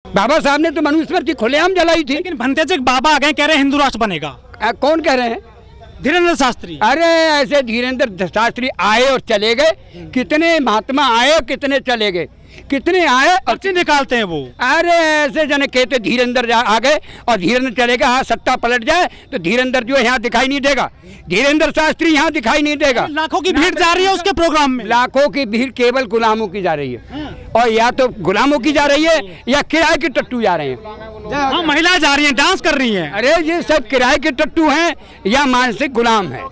बाबा साहब ने तो मनुस्मृति खुलेआम जलाई थी। लेकिन भंते जी बाबा आ गए, कह रहे हैं हिंदू राष्ट्र बनेगा। कौन कह रहे हैं? धीरेन्द्र शास्त्री। अरे ऐसे धीरेन्द्र शास्त्री आए और चले गए, कितने महात्मा आए कितने चले गए, कितने आए पर्ची निकालते हैं वो। अरे ऐसे जने कहते धीरेन्द्र आ गए और धीरेन्द्र चले गए। हाँ, सत्ता पलट जाए तो धीरेन्द्र जो यहाँ दिखाई नहीं देगा, धीरेन्द्र शास्त्री यहाँ दिखाई नहीं देगा। लाखों की भीड़ जा रही है उसके प्रोग्राम में। लाखों की भीड़ केवल गुलामों की जा रही है, और या तो गुलामों की जा रही है या किराए के टट्टू जा रहे हैं। हाँ, महिलाएं जा रही हैं, डांस कर रही हैं। अरे ये सब किराए के टट्टू हैं या मानसिक गुलाम है?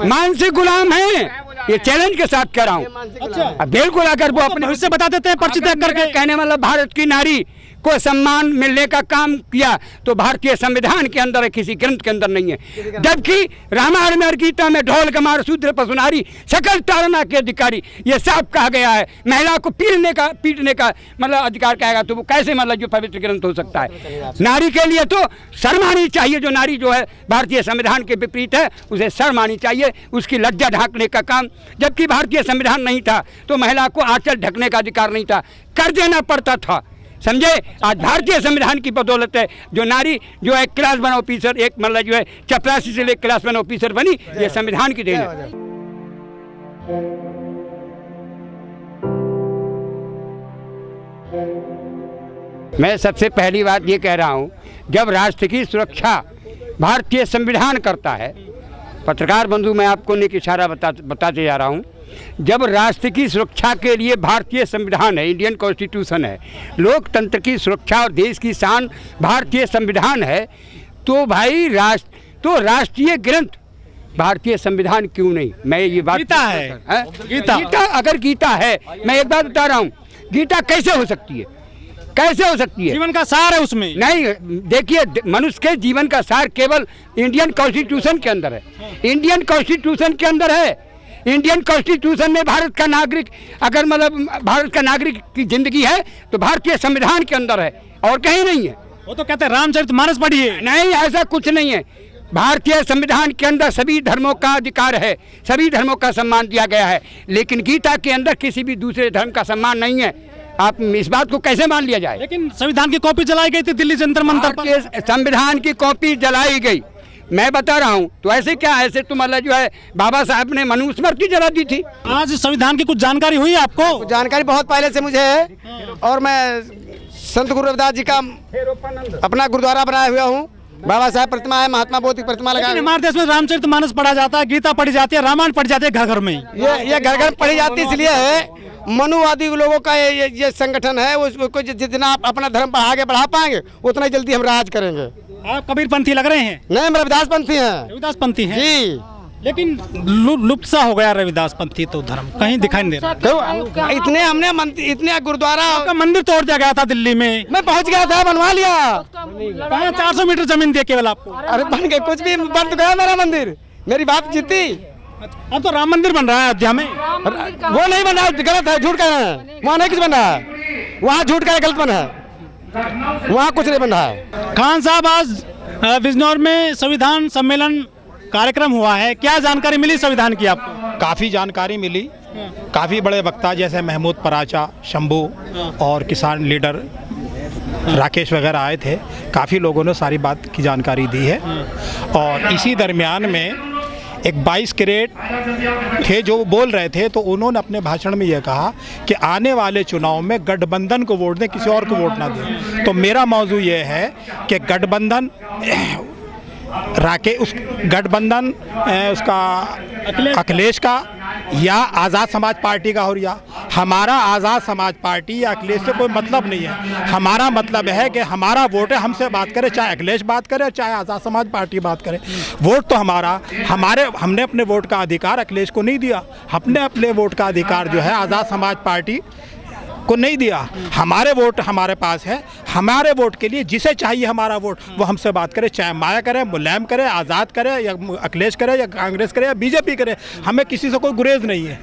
मानसिक गुलाम है। ये चैलेंज के साथ कह रहा हूँ। अच्छा, बिल्कुल। अगर वो अपने भविष्य बता देते हैं पर्ची देख करके, कहने मतलब भारत की नारी को सम्मान मिलने का काम किया तो भारतीय संविधान के अंदर है, किसी ग्रंथ के अंदर नहीं है। जबकि रामायण में और गीता में ढोल कमार शूद्र पशुनारी सकल ताड़ना के अधिकारी ये साफ कहा गया है। महिला को पीटने का मतलब अधिकार कहेगा तो वो कैसे मतलब जो पवित्र ग्रंथ हो सकता है? नारी के लिए तो शर्म आनी चाहिए। जो नारी जो है भारतीय संविधान के विपरीत है उसे शर्म आनी चाहिए, उसकी लज्जा ढांकने का काम। जबकि भारतीय संविधान नहीं था तो महिला को आंचल ढकने का अधिकार नहीं था, कर देना पड़ता था। समझे? आज भारतीय संविधान की बदौलत है जो नारी जो है क्लास वन ऑफिसर, एक मतलब जो है चपरासी से लेकर क्लास वन ऑफिसर बनी, ये संविधान की देन है। मैं सबसे पहली बात ये कह रहा हूँ, जब राष्ट्र की सुरक्षा भारतीय संविधान करता है, पत्रकार बंधु मैं आपको एक इशारा बताते जा रहा हूँ, जब राष्ट्र की सुरक्षा के लिए भारतीय संविधान है, इंडियन कॉन्स्टिट्यूशन है, लोकतंत्र की सुरक्षा और देश की शान भारतीय संविधान है, तो भाई राष्ट्रीय ग्रंथ भारतीय संविधान क्यों नहीं? मैं ये बात गीता है, गीता अगर गीता है, मैं एक बात बता रहा हूँ, गीता कैसे हो सकती है? कैसे हो सकती है? जीवन का सार है उसमें। नहीं, देखिए मनुष्य के जीवन का सार केवल इंडियन कॉन्स्टिट्यूशन के अंदर है। इंडियन कॉन्स्टिट्यूशन के अंदर है। इंडियन कॉन्स्टिट्यूशन में भारत का नागरिक अगर मतलब भारत का नागरिक की जिंदगी है तो भारतीय संविधान के अंदर है और कहीं नहीं है। वो तो कहते हैं रामचरितमानस पढ़िए। नहीं, ऐसा कुछ नहीं है। भारतीय संविधान के अंदर सभी धर्मों का अधिकार है, सभी धर्मों का सम्मान दिया गया है, लेकिन गीता के अंदर किसी भी दूसरे धर्म का सम्मान नहीं है। आप इस बात को कैसे मान लिया जाए? लेकिन संविधान की कॉपी जलाई गई थी दिल्ली जंतर मंतर पर। संविधान की कॉपी जलाई गई, मैं बता रहा हूँ। तो ऐसे क्या, ऐसे तो मतलब जो है बाबा साहब ने मनुस्मृति जला दी थी। आज संविधान की कुछ जानकारी हुई आपको? जानकारी बहुत पहले से मुझे है, और मैं संत गुरु रविदास जी का अपना गुरुद्वारा बनाया हुआ हूँ। बाबा साहब प्रतिमा है, महात्मा बोधि प्रतिमा लगा। हमारे देश में रामचरितमानस पढ़ा जाता है, गीता पढ़ी जाती है, रामायण पढ़ी जाती है घर घर में। ये घर घर पढ़ी जाती है, इसलिए है मनुवादी लोगों का ये संगठन है। उसको जितना आप अपना धर्म आगे बढ़ा पाएंगे उतना जल्दी हम राज करेंगे। आप कबीरपंथी लग रहे हैं? नहीं, रविदास पंथी हैं। रविदास पंथी हैं जी, लेकिन लुप्त सा हो गया रविदास पंथी तो धर्म, कहीं दिखाई नहीं दे रहा। तो इतने गुरुद्वारा का मंदिर तोड़ दिया गया था दिल्ली में। मैं पहुंच गया था, बनवा लिया। 400 मीटर जमीन दिया केवल आपको। अरे बन गए, कुछ भी बन तो गया मेरा मंदिर, मेरी बात जीती। अब तो राम मंदिर बन रहा है अयोध्या में। वो नहीं बन रहा, गलत है, झूठ कह रहे हैं। वहाँ नहीं कुछ बन रहा है, वहाँ झूठ कह रहे, गलत बन है, वहाँ कुछ नहीं बन रहा है। खान साहब, आज बिजनौर में संविधान सम्मेलन कार्यक्रम हुआ है, क्या जानकारी मिली संविधान की आपको? काफ़ी जानकारी मिली। काफ़ी बड़े वक्ता जैसे महमूद पराचा, शंभू और किसान लीडर राकेश वगैरह आए थे। काफ़ी लोगों ने सारी बात की जानकारी दी है। और इसी दरमियान में एक 22 कैरेट थे जो बोल रहे थे, तो उन्होंने अपने भाषण में यह कहा कि आने वाले चुनाव में गठबंधन को वोट दें, किसी और को वोट ना दें। तो मेरा मौजू ये है कि गठबंधन उस गठबंधन उसका अखिलेश का या आज़ाद समाज पार्टी का, और या हमारा आज़ाद समाज पार्टी या अखिलेश से कोई मतलब नहीं है। हमारा मतलब है कि हमारा वोट है, हमसे बात करे, चाहे अखिलेश बात करे चाहे आज़ाद समाज पार्टी बात करे। वोट तो हमने अपने वोट का अधिकार अखिलेश को नहीं दिया, हमने अपने वोट का अधिकार जो है आज़ाद समाज पार्टी को नहीं दिया। हमारे वोट हमारे पास है, हमारे वोट के लिए जिसे चाहिए हमारा वोट वो हमसे बात करे, चाहे माया करे, मुलायम करे, आज़ाद करे, या अखिलेश करे, या कांग्रेस करे, या बीजेपी करे। हमें किसी से कोई गुरेज नहीं है।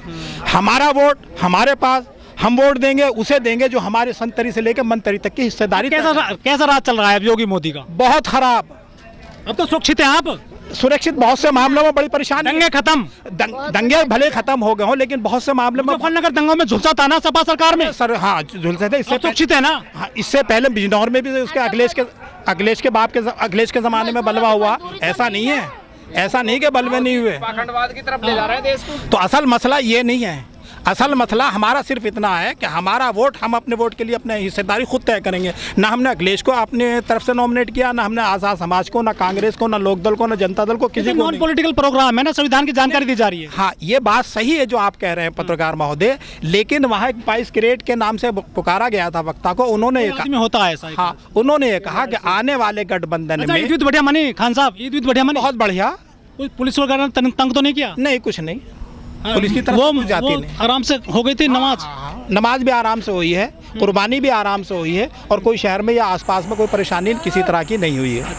हमारा वोट हमारे पास, हम वोट देंगे उसे देंगे जो हमारे संतरी से लेकर मंत्री तक की हिस्सेदारी। कैसा राज चल रहा है योगी मोदी का? बहुत खराब। अब तो सुरक्षित हैं आप? सुरक्षित बहुत से मामलों में बड़ी परेशानी। दंगे खत्म, दंगे भले खत्म हो गए हों, लेकिन बहुत से मामलों में मुजफ्फरनगर दंगों में झुलसा था ना सपा सरकार में सर। हाँ झुलसे थे, इससे सुरक्षित है ना। हाँ, इससे पहले बिजनौर में भी उसके अखिलेश के बाप के अखिलेश के ज़माने में बलवा हुआ। ऐसा नहीं है, ऐसा नहीं कि बलवे नहीं हुए। पाखंडवाद की तरफ ले जा रहे हैं देश को। तो असल मसला ये नहीं है, असल मसला हमारा सिर्फ इतना है कि हमारा वोट, हम अपने वोट के लिए अपने हिस्सेदारी खुद तय करेंगे। ना हमने अखिलेश को अपने तरफ से नॉमिनेट किया, ना हमने आज़ाद समाज को, ना कांग्रेस को, ना लोकदल को, ना जनता दल को, किसी को नॉन पॉलिटिकल प्रोग्राम है ना, संविधान की जानकारी दी जा रही है। हाँ ये बात सही है जो आप कह रहे हैं पत्रकार महोदय, लेकिन वहाँ एक 22 कैरेट के नाम से पुकारा गया था वक्ता को। उन्होंने ये कहा, होता है ऐसा। हाँ उन्होंने ये कहा कि आने वाले गठबंधन में ईद बढ़िया मनी खान साहब, ईद बढ़िया मनी, बहुत बढ़िया। पुलिस वगैरह तंग तो नहीं किया? नहीं, कुछ नहीं, पुलिस की तरफ वो जाती नहीं, आराम से हो गई थी नमाज। नमाज भी आराम से हुई है, कुर्बानी भी आराम से हुई है, और कोई शहर में या आसपास में कोई परेशानी किसी तरह की नहीं हुई है।